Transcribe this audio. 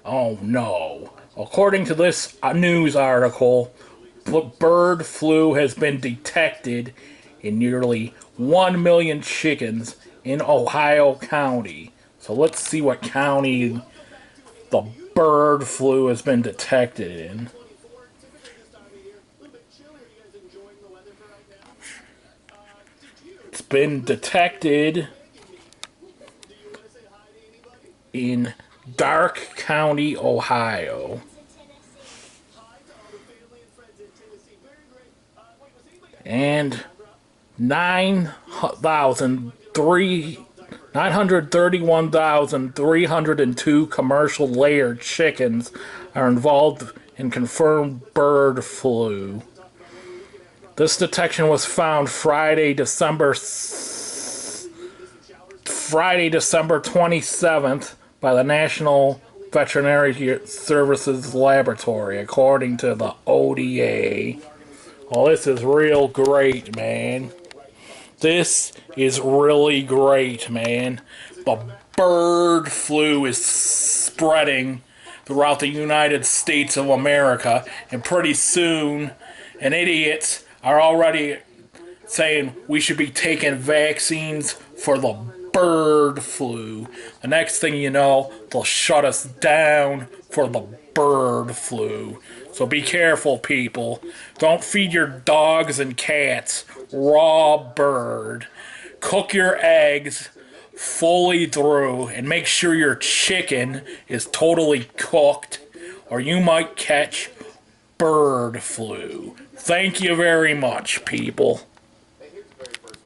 Oh no. According to this news article, bird flu has been detected in nearly 1 million chickens in Ohio County. So let's see what county the bird flu has been detected in. It's been detected in Dark County, Ohio. And 931,302 commercial layer chickens are involved in confirmed bird flu. This detection was found Friday, December 27th by the National Veterinary Services Laboratory, according to the ODA. Oh, this is real great, man. This is really great, man. The bird flu is spreading throughout the United States of America, and pretty soon, and idiots are already saying we should be taking vaccines for the bird flu. The next thing you know, they'll shut us down for the bird flu. So be careful, people. Don't feed your dogs and cats raw bird. Cook your eggs fully through and make sure your chicken is totally cooked, or you might catch bird flu. Thank you very much, people.